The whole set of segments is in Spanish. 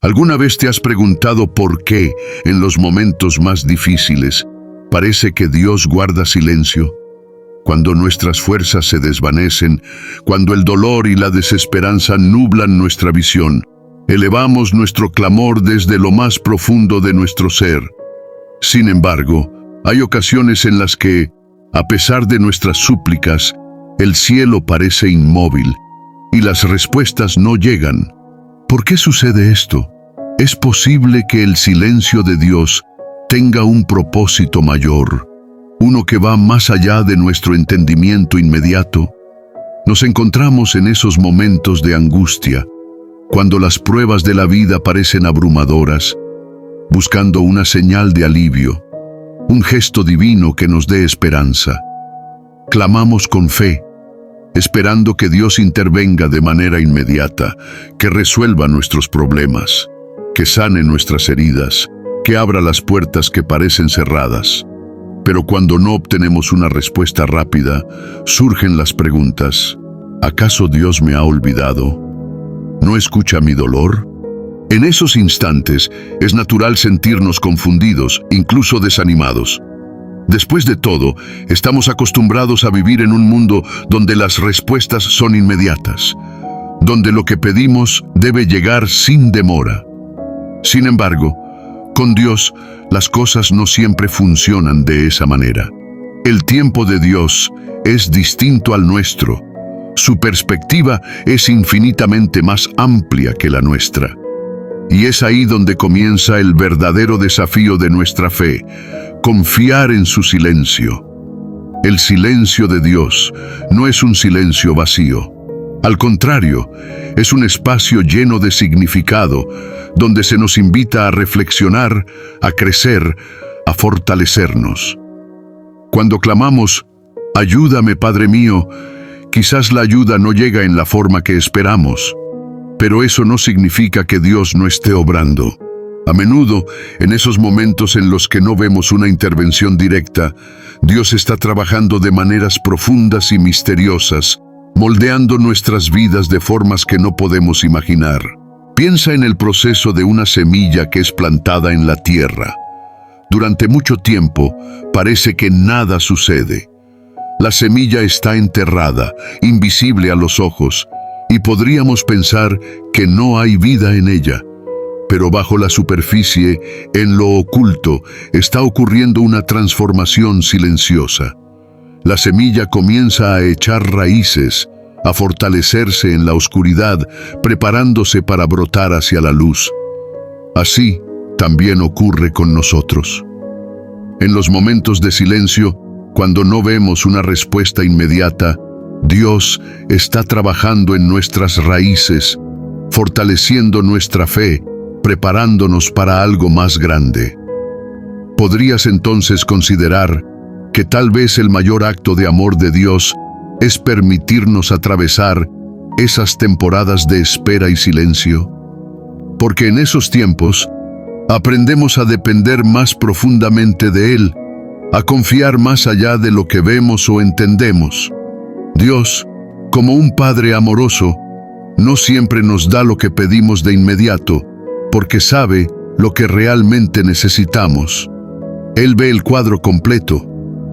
¿Alguna vez te has preguntado por qué, en los momentos más difíciles, parece que Dios guarda silencio? Cuando nuestras fuerzas se desvanecen, cuando el dolor y la desesperanza nublan nuestra visión, elevamos nuestro clamor desde lo más profundo de nuestro ser. Sin embargo, hay ocasiones en las que, a pesar de nuestras súplicas, el cielo parece inmóvil y las respuestas no llegan. ¿Por qué sucede esto? Es posible que el silencio de Dios tenga un propósito mayor, uno que va más allá de nuestro entendimiento inmediato. Nos encontramos en esos momentos de angustia, cuando las pruebas de la vida parecen abrumadoras, buscando una señal de alivio, un gesto divino que nos dé esperanza. Clamamos con fe, esperando que Dios intervenga de manera inmediata, que resuelva nuestros problemas, que sane nuestras heridas, que abra las puertas que parecen cerradas. Pero cuando no obtenemos una respuesta rápida, surgen las preguntas: ¿acaso Dios me ha olvidado? ¿No escucha mi dolor? En esos instantes es natural sentirnos confundidos, incluso desanimados. Después de todo, estamos acostumbrados a vivir en un mundo donde las respuestas son inmediatas, donde lo que pedimos debe llegar sin demora. Sin embargo, con Dios, las cosas no siempre funcionan de esa manera. El tiempo de Dios es distinto al nuestro. Su perspectiva es infinitamente más amplia que la nuestra. Y es ahí donde comienza el verdadero desafío de nuestra fe: confiar en su silencio. El silencio de Dios no es un silencio vacío. Al contrario, es un espacio lleno de significado, donde se nos invita a reflexionar, a crecer, a fortalecernos. Cuando clamamos: «Ayúdame, Padre mío», quizás la ayuda no llega en la forma que esperamos, pero eso no significa que Dios no esté obrando. A menudo, en esos momentos en los que no vemos una intervención directa, Dios está trabajando de maneras profundas y misteriosas, moldeando nuestras vidas de formas que no podemos imaginar. Piensa en el proceso de una semilla que es plantada en la tierra. Durante mucho tiempo, parece que nada sucede. La semilla está enterrada, invisible a los ojos, y podríamos pensar que no hay vida en ella. Pero bajo la superficie, en lo oculto, está ocurriendo una transformación silenciosa. La semilla comienza a echar raíces, a fortalecerse en la oscuridad, preparándose para brotar hacia la luz. Así también ocurre con nosotros. En los momentos de silencio, cuando no vemos una respuesta inmediata, Dios está trabajando en nuestras raíces, fortaleciendo nuestra fe, preparándonos para algo más grande. Podrías entonces considerar que tal vez el mayor acto de amor de Dios es permitirnos atravesar esas temporadas de espera y silencio, porque en esos tiempos aprendemos a depender más profundamente de Él, a confiar más allá de lo que vemos o entendemos. Dios, como un Padre amoroso, no siempre nos da lo que pedimos de inmediato, porque sabe lo que realmente necesitamos. Él ve el cuadro completo,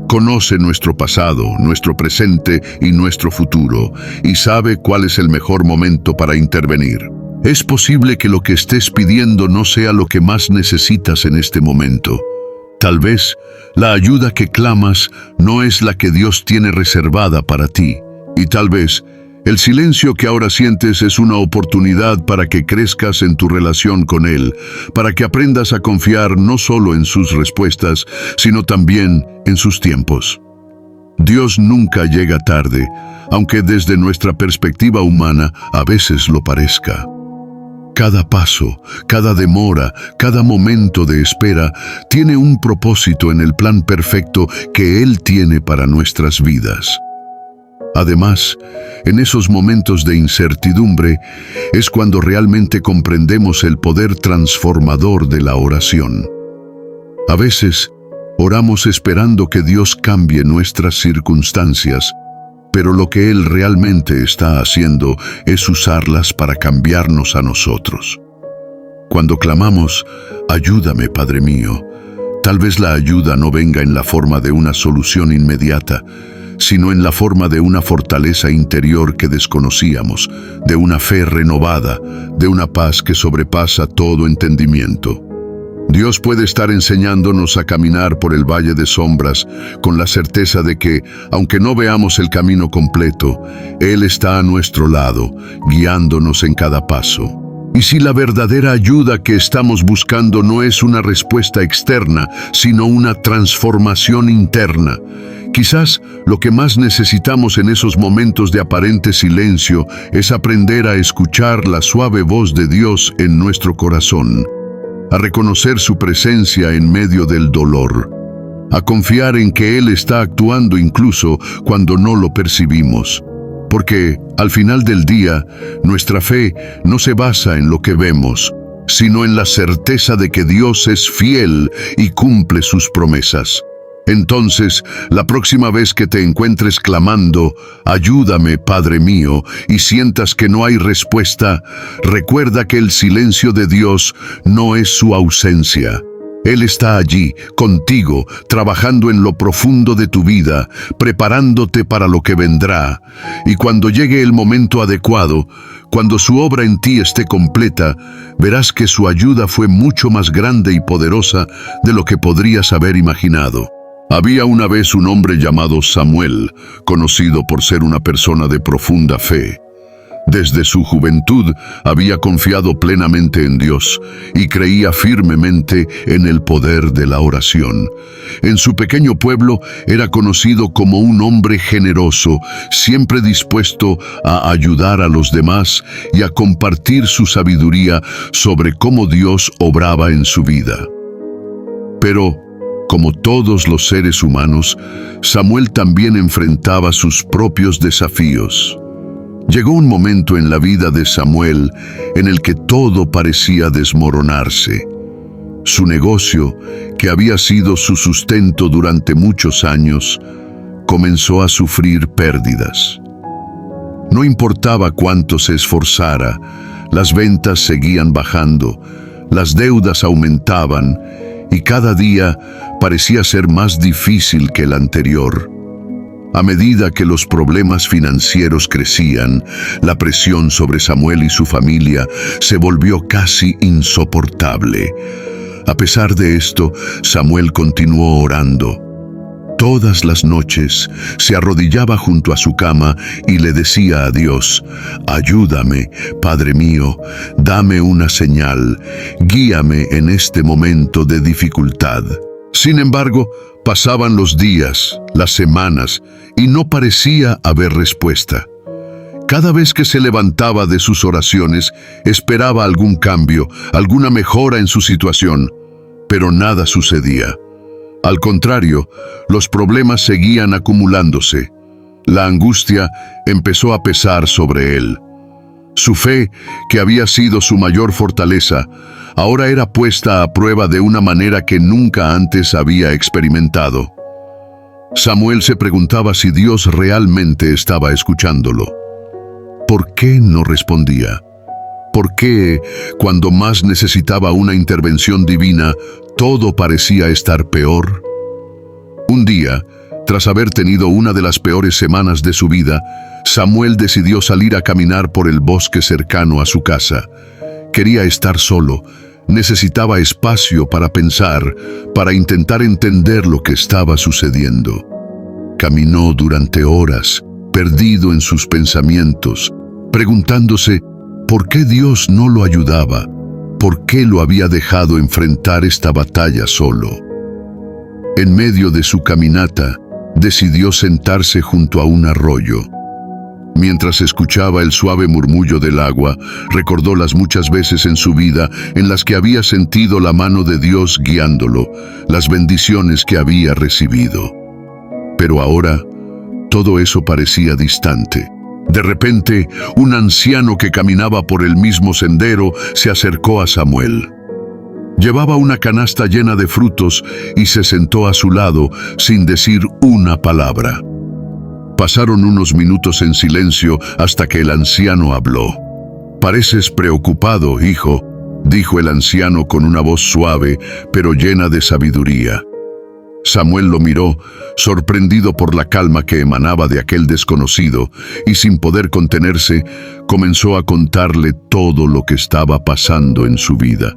conoce nuestro pasado, nuestro presente y nuestro futuro, y sabe cuál es el mejor momento para intervenir. Es posible que lo que estés pidiendo no sea lo que más necesitas en este momento. Tal vez la ayuda que clamas no es la que Dios tiene reservada para ti, y tal vez el silencio que ahora sientes es una oportunidad para que crezcas en tu relación con Él, para que aprendas a confiar no solo en sus respuestas, sino también en sus tiempos. Dios nunca llega tarde, aunque desde nuestra perspectiva humana a veces lo parezca. Cada paso, cada demora, cada momento de espera tiene un propósito en el plan perfecto que Él tiene para nuestras vidas. Además, en esos momentos de incertidumbre es cuando realmente comprendemos el poder transformador de la oración. A veces, oramos esperando que Dios cambie nuestras circunstancias, pero lo que Él realmente está haciendo es usarlas para cambiarnos a nosotros. Cuando clamamos, ayúdame, Padre mío, tal vez la ayuda no venga en la forma de una solución inmediata, sino en la forma de una fortaleza interior que desconocíamos, de una fe renovada, de una paz que sobrepasa todo entendimiento. Dios puede estar enseñándonos a caminar por el valle de sombras con la certeza de que, aunque no veamos el camino completo, Él está a nuestro lado, guiándonos en cada paso. Y si la verdadera ayuda que estamos buscando no es una respuesta externa, sino una transformación interna, quizás lo que más necesitamos en esos momentos de aparente silencio es aprender a escuchar la suave voz de Dios en nuestro corazón, a reconocer su presencia en medio del dolor, a confiar en que Él está actuando incluso cuando no lo percibimos. Porque, al final del día, nuestra fe no se basa en lo que vemos, sino en la certeza de que Dios es fiel y cumple sus promesas. Entonces, la próxima vez que te encuentres clamando, ayúdame, Padre mío, y sientas que no hay respuesta, recuerda que el silencio de Dios no es su ausencia. Él está allí, contigo, trabajando en lo profundo de tu vida, preparándote para lo que vendrá. Y cuando llegue el momento adecuado, cuando su obra en ti esté completa, verás que su ayuda fue mucho más grande y poderosa de lo que podrías haber imaginado. Había una vez un hombre llamado Samuel, conocido por ser una persona de profunda fe. Desde su juventud había confiado plenamente en Dios y creía firmemente en el poder de la oración. En su pequeño pueblo era conocido como un hombre generoso, siempre dispuesto a ayudar a los demás y a compartir su sabiduría sobre cómo Dios obraba en su vida. Pero, como todos los seres humanos, Samuel también enfrentaba sus propios desafíos. Llegó un momento en la vida de Samuel en el que todo parecía desmoronarse. Su negocio, que había sido su sustento durante muchos años, comenzó a sufrir pérdidas. No importaba cuánto se esforzara, las ventas seguían bajando, las deudas aumentaban y cada día parecía ser más difícil que el anterior. A medida que los problemas financieros crecían, la presión sobre Samuel y su familia se volvió casi insoportable. A pesar de esto, Samuel continuó orando. Todas las noches se arrodillaba junto a su cama y le decía a Dios: ayúdame, Padre mío, dame una señal, guíame en este momento de dificultad. Sin embargo, pasaban los días, las semanas, y no parecía haber respuesta. Cada vez que se levantaba de sus oraciones, esperaba algún cambio, alguna mejora en su situación, pero nada sucedía. Al contrario, los problemas seguían acumulándose. La angustia empezó a pesar sobre él. Su fe, que había sido su mayor fortaleza, ahora era puesta a prueba de una manera que nunca antes había experimentado. Samuel se preguntaba si Dios realmente estaba escuchándolo. ¿Por qué no respondía? ¿Por qué, cuando más necesitaba una intervención divina, todo parecía estar peor? Un día, tras haber tenido una de las peores semanas de su vida, Samuel decidió salir a caminar por el bosque cercano a su casa. Quería estar solo, necesitaba espacio para pensar, para intentar entender lo que estaba sucediendo. Caminó durante horas, perdido en sus pensamientos, preguntándose por qué Dios no lo ayudaba, por qué lo había dejado enfrentar esta batalla solo. En medio de su caminata, decidió sentarse junto a un arroyo. Mientras escuchaba el suave murmullo del agua, recordó las muchas veces en su vida en las que había sentido la mano de Dios guiándolo, las bendiciones que había recibido. Pero ahora, todo eso parecía distante. De repente, un anciano que caminaba por el mismo sendero se acercó a Samuel. Llevaba una canasta llena de frutos y se sentó a su lado sin decir una palabra. Pasaron unos minutos en silencio hasta que el anciano habló. «Pareces preocupado, hijo», dijo el anciano con una voz suave, pero llena de sabiduría. Samuel lo miró, sorprendido por la calma que emanaba de aquel desconocido, y sin poder contenerse, comenzó a contarle todo lo que estaba pasando en su vida.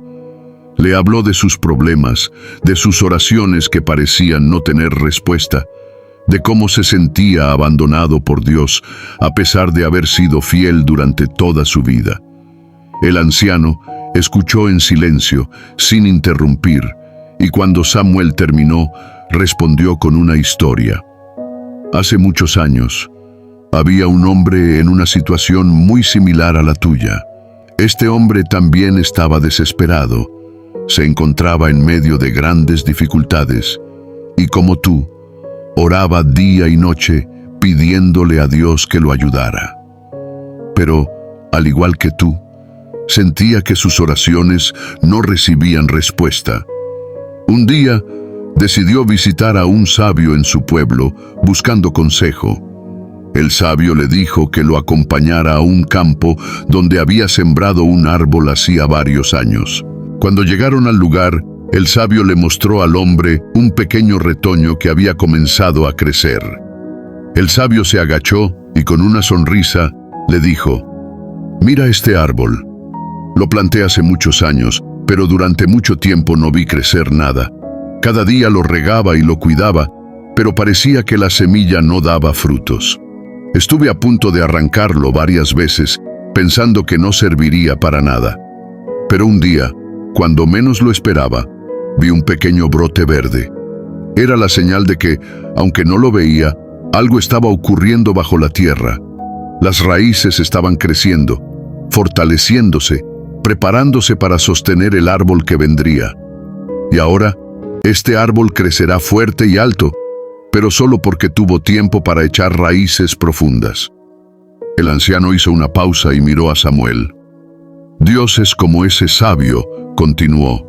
Le habló de sus problemas, de sus oraciones que parecían no tener respuesta, de cómo se sentía abandonado por Dios a pesar de haber sido fiel durante toda su vida. El anciano escuchó en silencio, sin interrumpir, y cuando Samuel terminó, respondió con una historia. Hace muchos años, había un hombre en una situación muy similar a la tuya. Este hombre también estaba desesperado. Se encontraba en medio de grandes dificultades y, como tú, oraba día y noche pidiéndole a Dios que lo ayudara. Pero, al igual que tú, sentía que sus oraciones no recibían respuesta. Un día, decidió visitar a un sabio en su pueblo buscando consejo. El sabio le dijo que lo acompañara a un campo donde había sembrado un árbol hacía varios años. Cuando llegaron al lugar, el sabio le mostró al hombre un pequeño retoño que había comenzado a crecer. El sabio se agachó y con una sonrisa le dijo: «Mira este árbol. Lo planté hace muchos años, pero durante mucho tiempo no vi crecer nada. Cada día lo regaba y lo cuidaba, pero parecía que la semilla no daba frutos. Estuve a punto de arrancarlo varias veces, pensando que no serviría para nada. Pero un día, cuando menos lo esperaba, vi un pequeño brote verde. Era la señal de que, aunque no lo veía, algo estaba ocurriendo bajo la tierra. Las raíces estaban creciendo, fortaleciéndose, preparándose para sostener el árbol que vendría. Y ahora, este árbol crecerá fuerte y alto, pero solo porque tuvo tiempo para echar raíces profundas». El anciano hizo una pausa y miró a Samuel. «Dios es como ese sabio», continuó.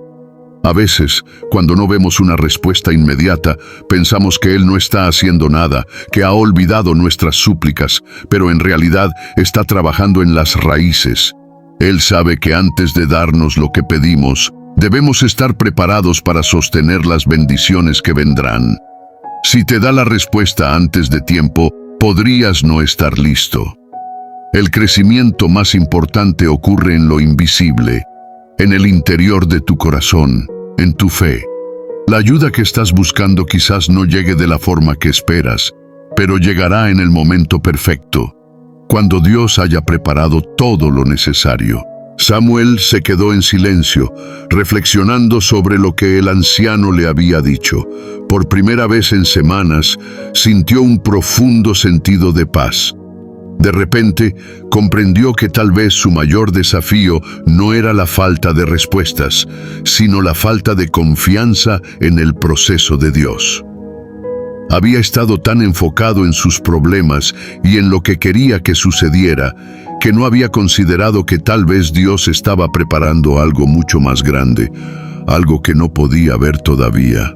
«A veces, cuando no vemos una respuesta inmediata, pensamos que Él no está haciendo nada, que ha olvidado nuestras súplicas, pero en realidad está trabajando en las raíces. Él sabe que antes de darnos lo que pedimos, debemos estar preparados para sostener las bendiciones que vendrán. Si te da la respuesta antes de tiempo, podrías no estar listo. El crecimiento más importante ocurre en lo invisible, en el interior de tu corazón, en tu fe. La ayuda que estás buscando quizás no llegue de la forma que esperas, pero llegará en el momento perfecto, cuando Dios haya preparado todo lo necesario». Samuel se quedó en silencio, reflexionando sobre lo que el anciano le había dicho. Por primera vez en semanas, sintió un profundo sentido de paz. De repente, comprendió que tal vez su mayor desafío no era la falta de respuestas, sino la falta de confianza en el proceso de Dios. Había estado tan enfocado en sus problemas y en lo que quería que sucediera, que no había considerado que tal vez Dios estaba preparando algo mucho más grande, algo que no podía ver todavía.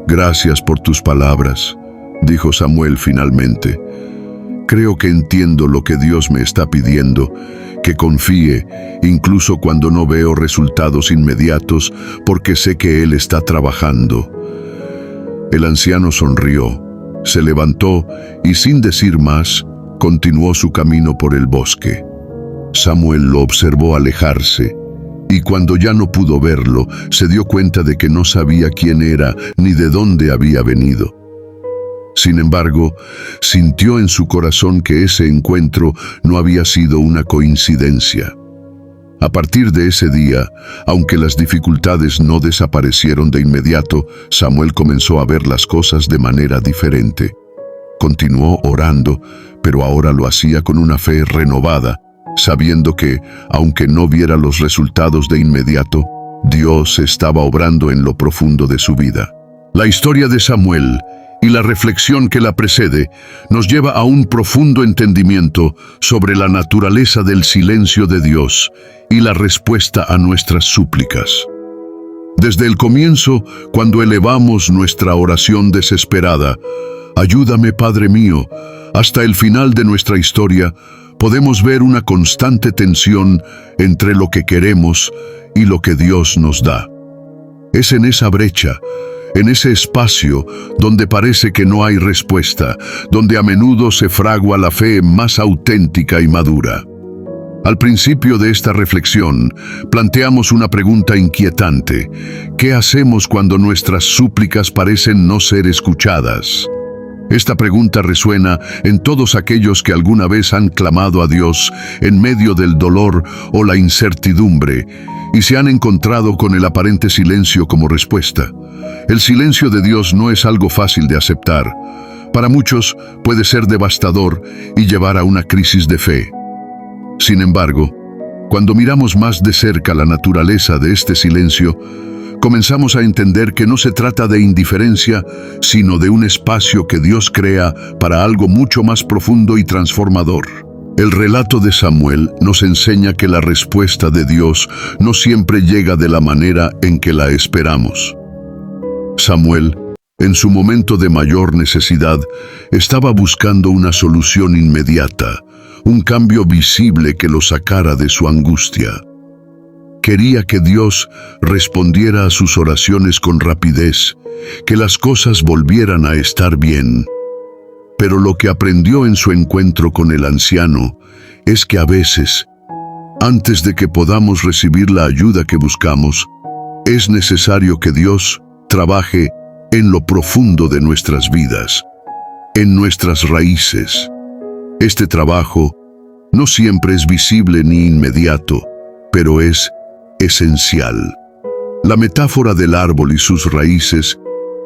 «Gracias por tus palabras», dijo Samuel finalmente. «Creo que entiendo lo que Dios me está pidiendo, que confíe, incluso cuando no veo resultados inmediatos, porque sé que Él está trabajando». El anciano sonrió, se levantó y sin decir más, continuó su camino por el bosque. Samuel lo observó alejarse, y cuando ya no pudo verlo, se dio cuenta de que no sabía quién era ni de dónde había venido. Sin embargo, sintió en su corazón que ese encuentro no había sido una coincidencia. A partir de ese día, aunque las dificultades no desaparecieron de inmediato, Samuel comenzó a ver las cosas de manera diferente. Continuó orando, pero ahora lo hacía con una fe renovada, sabiendo que, aunque no viera los resultados de inmediato, Dios estaba obrando en lo profundo de su vida. La historia de Samuel y la reflexión que la precede nos lleva a un profundo entendimiento sobre la naturaleza del silencio de Dios y la respuesta a nuestras súplicas. Desde el comienzo, cuando elevamos nuestra oración desesperada, «Ayúdame, Padre mío», hasta el final de nuestra historia, podemos ver una constante tensión entre lo que queremos y lo que Dios nos da. Es en esa brecha, en ese espacio donde parece que no hay respuesta, donde a menudo se fragua la fe más auténtica y madura. Al principio de esta reflexión, planteamos una pregunta inquietante. ¿Qué hacemos cuando nuestras súplicas parecen no ser escuchadas? Esta pregunta resuena en todos aquellos que alguna vez han clamado a Dios en medio del dolor o la incertidumbre y se han encontrado con el aparente silencio como respuesta. El silencio de Dios no es algo fácil de aceptar. Para muchos puede ser devastador y llevar a una crisis de fe. Sin embargo, cuando miramos más de cerca la naturaleza de este silencio, comenzamos a entender que no se trata de indiferencia, sino de un espacio que Dios crea para algo mucho más profundo y transformador. El relato de Samuel nos enseña que la respuesta de Dios no siempre llega de la manera en que la esperamos. Samuel, en su momento de mayor necesidad, estaba buscando una solución inmediata, un cambio visible que lo sacara de su angustia. Quería que Dios respondiera a sus oraciones con rapidez, que las cosas volvieran a estar bien. Pero lo que aprendió en su encuentro con el anciano es que a veces, antes de que podamos recibir la ayuda que buscamos, es necesario que Dios trabaje en lo profundo de nuestras vidas, en nuestras raíces. Este trabajo no siempre es visible ni inmediato, pero es esencial. La metáfora del árbol y sus raíces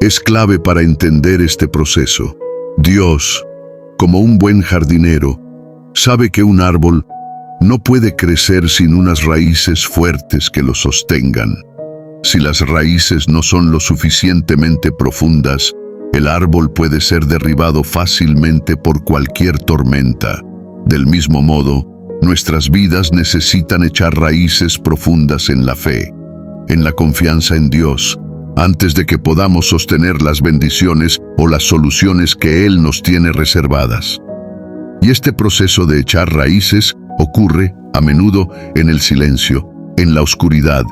es clave para entender este proceso. Dios, como un buen jardinero, sabe que un árbol no puede crecer sin unas raíces fuertes que lo sostengan. Si las raíces no son lo suficientemente profundas, el árbol puede ser derribado fácilmente por cualquier tormenta. Del mismo modo, nuestras vidas necesitan echar raíces profundas en la fe, en la confianza en Dios, antes de que podamos sostener las bendiciones o las soluciones que Él nos tiene reservadas. Y este proceso de echar raíces ocurre, a menudo, en el silencio, en la oscuridad,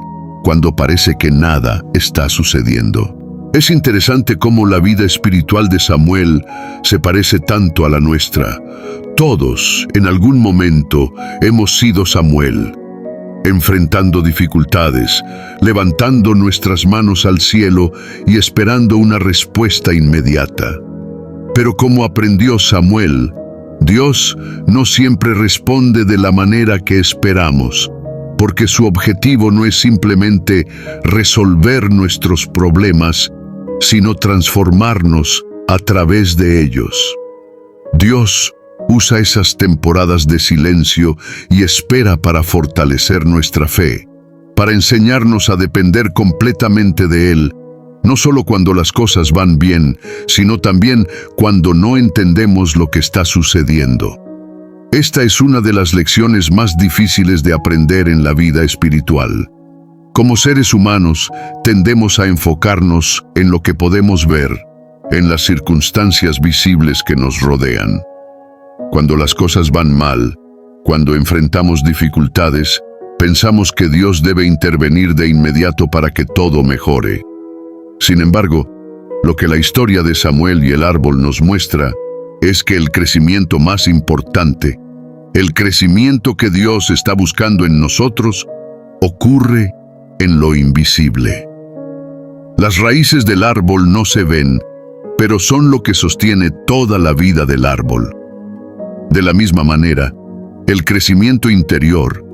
cuando parece que nada está sucediendo. Es interesante cómo la vida espiritual de Samuel se parece tanto a la nuestra. Todos, en algún momento, hemos sido Samuel, enfrentando dificultades, levantando nuestras manos al cielo y esperando una respuesta inmediata. Pero como aprendió Samuel, Dios no siempre responde de la manera que esperamos, porque su objetivo no es simplemente resolver nuestros problemas, sino transformarnos a través de ellos. Dios usa esas temporadas de silencio y espera para fortalecer nuestra fe, para enseñarnos a depender completamente de Él, no solo cuando las cosas van bien, sino también cuando no entendemos lo que está sucediendo. Esta es una de las lecciones más difíciles de aprender en la vida espiritual. Como seres humanos, tendemos a enfocarnos en lo que podemos ver, en las circunstancias visibles que nos rodean. Cuando las cosas van mal, cuando enfrentamos dificultades, pensamos que Dios debe intervenir de inmediato para que todo mejore. Sin embargo, lo que la historia de Samuel y el árbol nos muestra es que el crecimiento más importante, el crecimiento que Dios está buscando en nosotros, ocurre en lo invisible. Las raíces del árbol no se ven, pero son lo que sostiene toda la vida del árbol. De la misma manera, el crecimiento interior,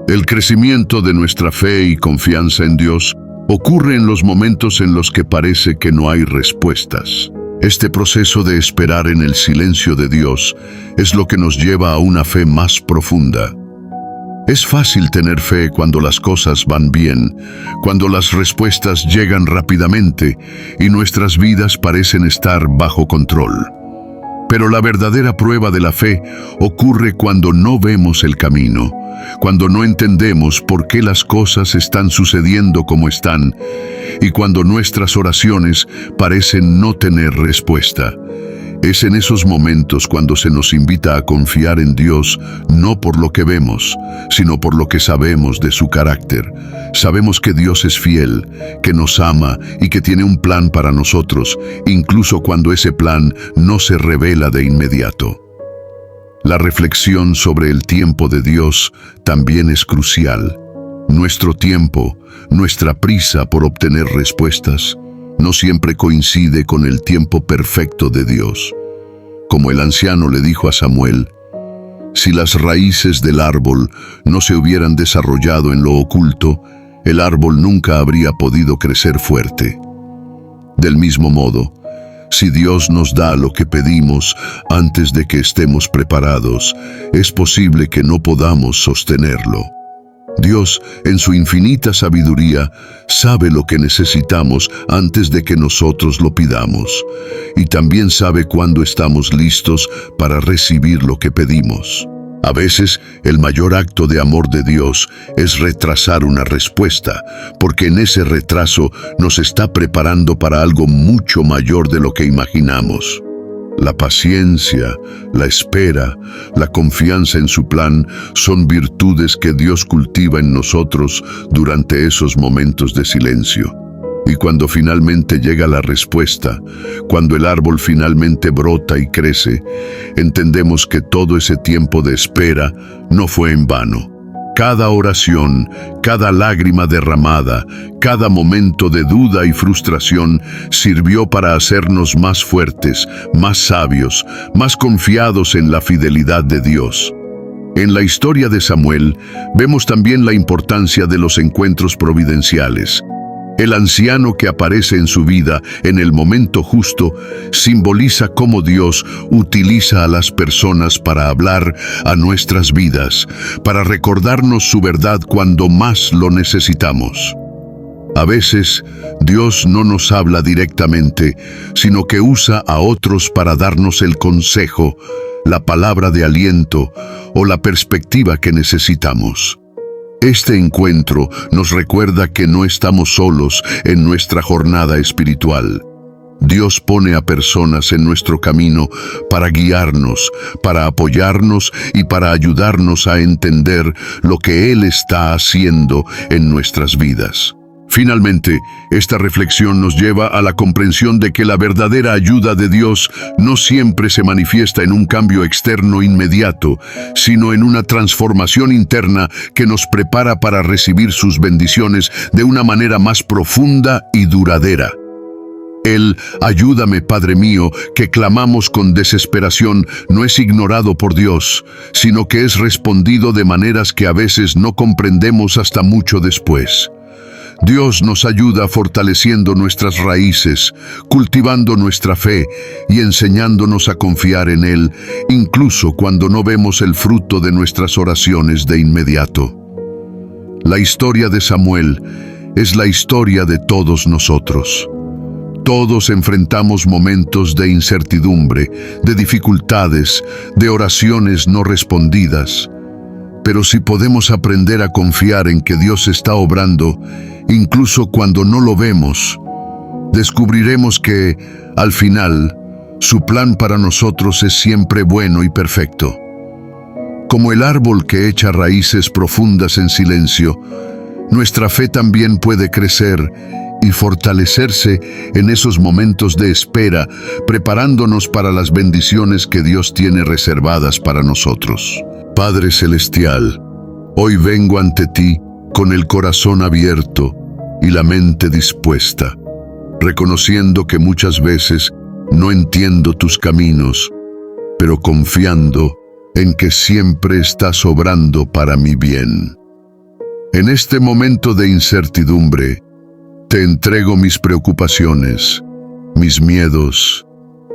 el crecimiento de nuestra fe y confianza en Dios, ocurre en los momentos en los que parece que no hay respuestas. Este proceso de esperar en el silencio de Dios es lo que nos lleva a una fe más profunda. Es fácil tener fe cuando las cosas van bien, cuando las respuestas llegan rápidamente y nuestras vidas parecen estar bajo control. Pero la verdadera prueba de la fe ocurre cuando no vemos el camino, cuando no entendemos por qué las cosas están sucediendo como están y cuando nuestras oraciones parecen no tener respuesta. Es en esos momentos cuando se nos invita a confiar en Dios, no por lo que vemos, sino por lo que sabemos de su carácter. Sabemos que Dios es fiel, que nos ama y que tiene un plan para nosotros, incluso cuando ese plan no se revela de inmediato. La reflexión sobre el tiempo de Dios también es crucial. Nuestro tiempo, nuestra prisa por obtener respuestas, no siempre coincide con el tiempo perfecto de Dios. Como el anciano le dijo a Samuel, si las raíces del árbol no se hubieran desarrollado en lo oculto, el árbol nunca habría podido crecer fuerte. Del mismo modo, si Dios nos da lo que pedimos antes de que estemos preparados, es posible que no podamos sostenerlo. Dios, en su infinita sabiduría, sabe lo que necesitamos antes de que nosotros lo pidamos, y también sabe cuándo estamos listos para recibir lo que pedimos. A veces, el mayor acto de amor de Dios es retrasar una respuesta, porque en ese retraso nos está preparando para algo mucho mayor de lo que imaginamos. La paciencia, la espera, la confianza en su plan son virtudes que Dios cultiva en nosotros durante esos momentos de silencio. Y cuando finalmente llega la respuesta, cuando el árbol finalmente brota y crece, entendemos que todo ese tiempo de espera no fue en vano. Cada oración, cada lágrima derramada, cada momento de duda y frustración sirvió para hacernos más fuertes, más sabios, más confiados en la fidelidad de Dios. En la historia de Samuel, vemos también la importancia de los encuentros providenciales. El anciano que aparece en su vida en el momento justo simboliza cómo Dios utiliza a las personas para hablar a nuestras vidas, para recordarnos su verdad cuando más lo necesitamos. A veces, Dios no nos habla directamente, sino que usa a otros para darnos el consejo, la palabra de aliento o la perspectiva que necesitamos. Este encuentro nos recuerda que no estamos solos en nuestra jornada espiritual. Dios pone a personas en nuestro camino para guiarnos, para apoyarnos y para ayudarnos a entender lo que Él está haciendo en nuestras vidas. Finalmente, esta reflexión nos lleva a la comprensión de que la verdadera ayuda de Dios no siempre se manifiesta en un cambio externo inmediato, sino en una transformación interna que nos prepara para recibir sus bendiciones de una manera más profunda y duradera. El «Ayúdame, Padre mío», que clamamos con desesperación, no es ignorado por Dios, sino que es respondido de maneras que a veces no comprendemos hasta mucho después. Dios nos ayuda fortaleciendo nuestras raíces, cultivando nuestra fe y enseñándonos a confiar en Él, incluso cuando no vemos el fruto de nuestras oraciones de inmediato. La historia de Samuel es la historia de todos nosotros. Todos enfrentamos momentos de incertidumbre, de dificultades, de oraciones no respondidas. Pero si podemos aprender a confiar en que Dios está obrando, incluso cuando no lo vemos, descubriremos que, al final, su plan para nosotros es siempre bueno y perfecto. Como el árbol que echa raíces profundas en silencio, nuestra fe también puede crecer y fortalecerse en esos momentos de espera, preparándonos para las bendiciones que Dios tiene reservadas para nosotros. Padre Celestial, hoy vengo ante ti con el corazón abierto y la mente dispuesta, reconociendo que muchas veces no entiendo tus caminos, pero confiando en que siempre estás obrando para mi bien. En este momento de incertidumbre, te entrego mis preocupaciones, mis miedos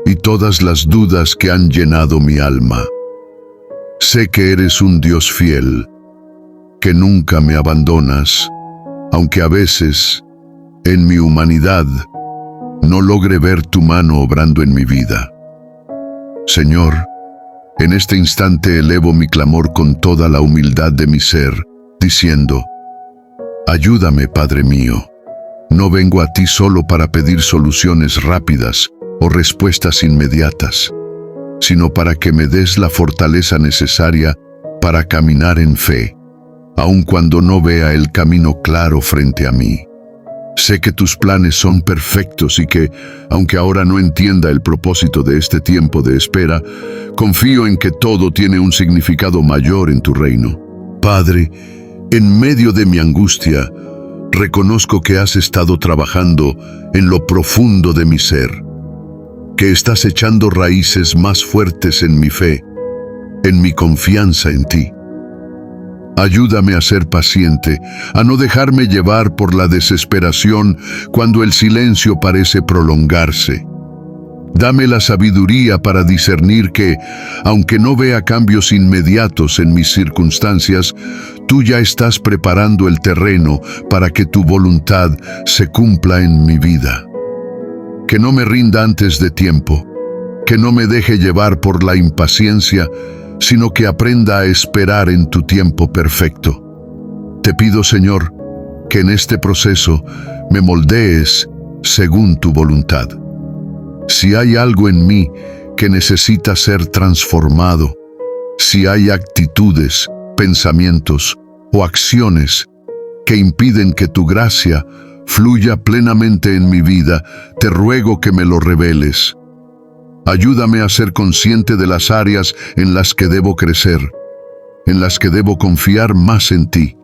y todas las dudas que han llenado mi alma. Sé que eres un Dios fiel, que nunca me abandonas, aunque a veces, en mi humanidad, no logre ver tu mano obrando en mi vida. Señor, en este instante elevo mi clamor con toda la humildad de mi ser, diciendo: ayúdame, Padre mío. No vengo a ti solo para pedir soluciones rápidas, o respuestas inmediatas, sino para que me des la fortaleza necesaria para caminar en fe, aun cuando no vea el camino claro frente a mí. Sé que tus planes son perfectos y que, aunque ahora no entienda el propósito de este tiempo de espera, confío en que todo tiene un significado mayor en tu reino. Padre, en medio de mi angustia, reconozco que has estado trabajando en lo profundo de mi ser, que estás echando raíces más fuertes en mi fe, en mi confianza en ti. Ayúdame a ser paciente, a no dejarme llevar por la desesperación cuando el silencio parece prolongarse. Dame la sabiduría para discernir que, aunque no vea cambios inmediatos en mis circunstancias, tú ya estás preparando el terreno para que tu voluntad se cumpla en mi vida. Que no me rinda antes de tiempo, que no me deje llevar por la impaciencia, sino que aprenda a esperar en tu tiempo perfecto. Te pido, Señor, que en este proceso me moldees según tu voluntad. Si hay algo en mí que necesita ser transformado, si hay actitudes, pensamientos o acciones que impiden que tu gracia fluya plenamente en mi vida, te ruego que me lo reveles. Ayúdame a ser consciente de las áreas en las que debo crecer, en las que debo confiar más en ti.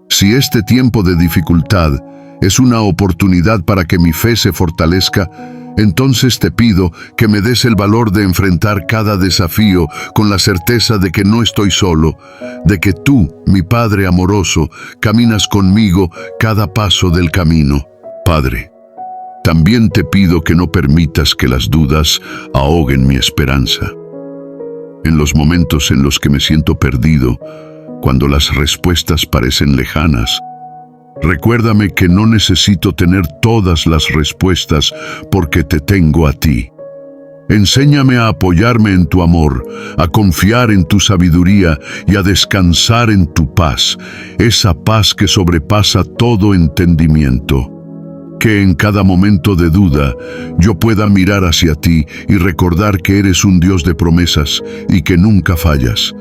Si este tiempo de dificultad es una oportunidad para que mi fe se fortalezca, entonces te pido que me des el valor de enfrentar cada desafío con la certeza de que no estoy solo, de que tú, mi Padre amoroso, caminas conmigo cada paso del camino. Padre, también te pido que no permitas que las dudas ahoguen mi esperanza. En los momentos en los que me siento perdido, cuando las respuestas parecen lejanas, recuérdame que no necesito tener todas las respuestas porque te tengo a ti. Enséñame a apoyarme en tu amor, a confiar en tu sabiduría y a descansar en tu paz, esa paz que sobrepasa todo entendimiento. Que en cada momento de duda yo pueda mirar hacia ti y recordar que eres un Dios de promesas y que nunca fallas.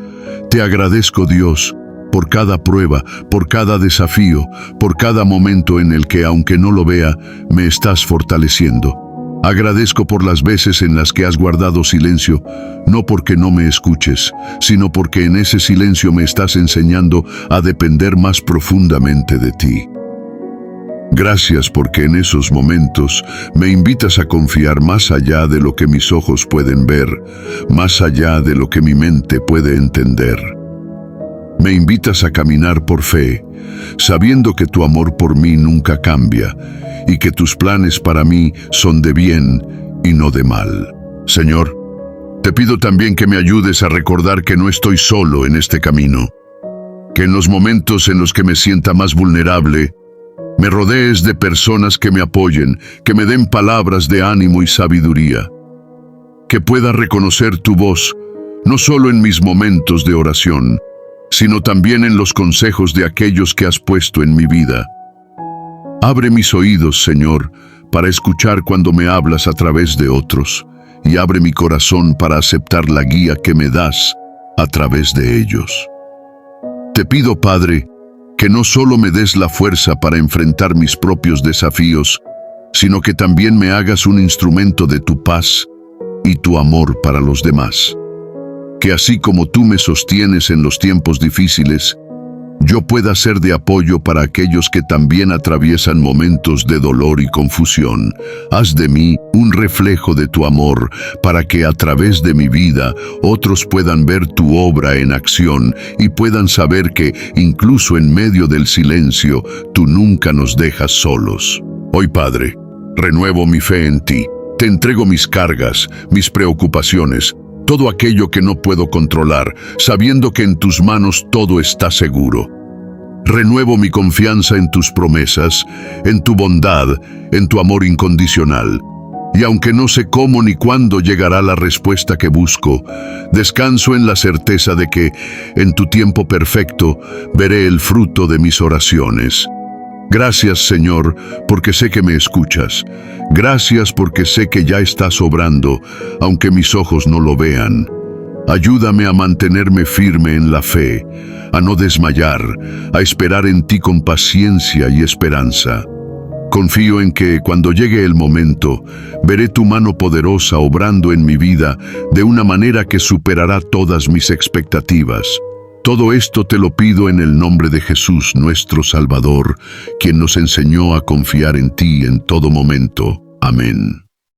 Te agradezco, Dios, por cada prueba, por cada desafío, por cada momento en el que, aunque no lo vea, me estás fortaleciendo. Agradezco por las veces en las que has guardado silencio, no porque no me escuches, sino porque en ese silencio me estás enseñando a depender más profundamente de ti. Gracias porque en esos momentos me invitas a confiar más allá de lo que mis ojos pueden ver, más allá de lo que mi mente puede entender. Me invitas a caminar por fe, sabiendo que tu amor por mí nunca cambia y que tus planes para mí son de bien y no de mal. Señor, te pido también que me ayudes a recordar que no estoy solo en este camino, que en los momentos en los que me sienta más vulnerable, me rodees de personas que me apoyen, que me den palabras de ánimo y sabiduría, que pueda reconocer tu voz, no solo en mis momentos de oración, sino también en los consejos de aquellos que has puesto en mi vida. Abre mis oídos, Señor, para escuchar cuando me hablas a través de otros, y abre mi corazón para aceptar la guía que me das a través de ellos. Te pido, Padre, que no solo me des la fuerza para enfrentar mis propios desafíos, sino que también me hagas un instrumento de tu paz y tu amor para los demás. Que así como tú me sostienes en los tiempos difíciles, yo pueda ser de apoyo para aquellos que también atraviesan momentos de dolor y confusión. Haz de mí un reflejo de tu amor, para que a través de mi vida otros puedan ver tu obra en acción y puedan saber que, incluso en medio del silencio, tú nunca nos dejas solos. Hoy, Padre, renuevo mi fe en ti. Te entrego mis cargas, mis preocupaciones, todo aquello que no puedo controlar, sabiendo que en tus manos todo está seguro. Renuevo mi confianza en tus promesas, en tu bondad, en tu amor incondicional. Y aunque no sé cómo ni cuándo llegará la respuesta que busco, descanso en la certeza de que, en tu tiempo perfecto, veré el fruto de mis oraciones. Gracias, Señor, porque sé que me escuchas. Gracias porque sé que ya estás obrando, aunque mis ojos no lo vean. Ayúdame a mantenerme firme en la fe, a no desmayar, a esperar en ti con paciencia y esperanza. Confío en que, cuando llegue el momento, veré tu mano poderosa obrando en mi vida de una manera que superará todas mis expectativas. Todo esto te lo pido en el nombre de Jesús, nuestro Salvador, quien nos enseñó a confiar en ti en todo momento. Amén.